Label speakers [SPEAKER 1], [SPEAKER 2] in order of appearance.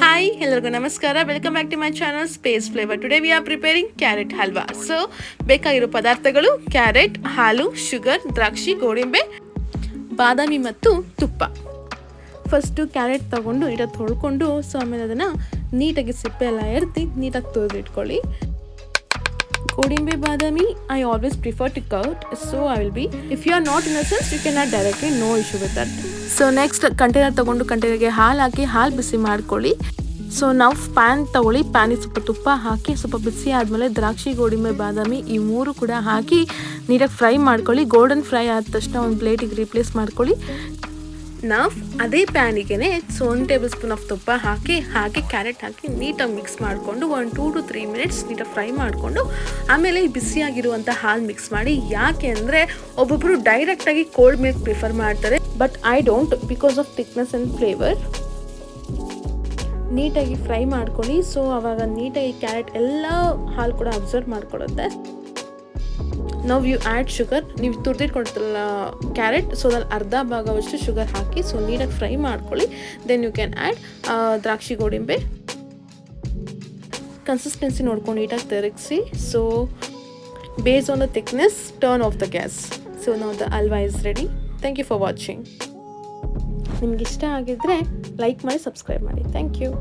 [SPEAKER 1] Hi, ಎಲ್ಲರಿಗೂ ನಮಸ್ಕಾರ. Welcome back to my channel Space Flavour. Today we are preparing carrot halwa. So ಬೇಕಾಗಿರೋ ಪದಾರ್ಥಗಳು carrot, ಹಾಲು, ಶುಗರ್, ದ್ರಾಕ್ಷಿ, ಗೋಡಂಬಿ, ಬಾದಾಮಿ ಮತ್ತು ತುಪ್ಪ. ಫಸ್ಟು ಕ್ಯಾರೆಟ್ ತೊಗೊಂಡು ನೀಟಾಗಿ ತೊಳ್ಕೊಂಡು ಆಮೇಲೆ ಅದನ್ನು ನೀಟಾಗಿ ಸಿಪ್ಪೆ ಎಲ್ಲ ಎರ್ದು ನೀಟಾಗಿ ತೊಳೆದಿಟ್ಕೊಳ್ಳಿ. ಗೋಡಂಬಿ ಬಾದಾಮಿ I always prefer to cut, so I will be, if you are not in a sense you cannot directly, no issue with that. So next container ತೊಗೊಂಡು ಕಂಟೈನರ್ಗೆ ಹಾಲು ಹಾಕಿ ಹಾಲು ಬಿಸಿ ಮಾಡ್ಕೊಳ್ಳಿ. ಸೊ ನಾವು ಪ್ಯಾನ್ ತೊಗೊಳ್ಳಿ, ಪ್ಯಾನಿಗೆ ಸ್ವಲ್ಪ ತುಪ್ಪ ಹಾಕಿ ಸ್ವಲ್ಪ ಬಿಸಿ ಆದಮೇಲೆ ದ್ರಾಕ್ಷಿ, ಗೋಡಂಬಿ, ಬಾದಾಮಿ ಈ ಮೂರು ಕೂಡ ಹಾಕಿ ನೀಟಾಗಿ ಫ್ರೈ ಮಾಡ್ಕೊಳ್ಳಿ. ಗೋಲ್ಡನ್ ಫ್ರೈ ಆದ ತಕ್ಷಣ ಒಂದು ಪ್ಲೇಟಿಗೆ ರೀಪ್ಲೇಸ್ ಮಾಡ್ಕೊಳ್ಳಿ. ನಾವು ಅದೇ ಪ್ಯಾನಿಗೆ 1 ಟೇಬಲ್ ಸ್ಪೂನ್ ಆಫ್ ತುಪ್ಪ ಹಾಕಿ ಕ್ಯಾರೆಟ್ ಹಾಕಿ ನೀಟಾಗಿ ಮಿಕ್ಸ್ ಮಾಡಿಕೊಂಡು 1 2 to 3 ಮಿನಿಟ್ಸ್ ನೀಟಾಗಿ ಫ್ರೈ ಮಾಡಿಕೊಂಡು ಆಮೇಲೆ ಈ ಬಿಸಿಯಾಗಿರುವಂಥ ಹಾಲು ಮಿಕ್ಸ್ ಮಾಡಿ. ಯಾಕೆ ಅಂದರೆ ಒಬ್ಬೊಬ್ಬರು ಡೈರೆಕ್ಟಾಗಿ ಕೋಲ್ಡ್ ಮಿಲ್ಕ್ ಪ್ರಿಫರ್ ಮಾಡ್ತಾರೆ, but I don't, because of thickness and flavour. ನೀಟಾಗಿ ಫ್ರೈ ಮಾಡ್ಕೊಳ್ಳಿ. ಸೊ ಆವಾಗ ನೀಟಾಗಿ ಕ್ಯಾರೆಟ್ ಎಲ್ಲ ಹಾಲು ಕೂಡ ಅಬ್ಸರ್ವ್ ಮಾಡ್ಕೊಳ್ಳುತ್ತೆ. ನಾವು ಯು ಆ್ಯಡ್ ಶುಗರ್, ನೀವು ತುರಿದಿಟ್ಕೊಳ್ತಿರಲ್ಲ ಕ್ಯಾರೆಟ್, ಸೊ ಅದ್ರಲ್ಲಿ ಅರ್ಧ ಭಾಗವಷ್ಟು ಶುಗರ್ ಹಾಕಿ ಸೊ ನೀಟಾಗಿ ಫ್ರೈ ಮಾಡ್ಕೊಳ್ಳಿ. ದೆನ್ ಯು ಕ್ಯಾನ್ ಆ್ಯಡ್ ದ್ರಾಕ್ಷಿ, ಗೋಡಂಬಿ. ಕನ್ಸಿಸ್ಟೆನ್ಸಿ ನೋಡ್ಕೊಂಡು ನೀಟಾಗಿ ತಿರುಗಿಸಿ. So based on the thickness turn off the gas. So now the halwa is ready. Thank you for watching. ನಿಮ್ಗೆ ಇಷ್ಟ ಆಗಿದ್ದರೆ ಲೈಕ್ ಮಾಡಿ, ಸಬ್ಸ್ಕ್ರೈಬ್ ಮಾಡಿ. Thank you.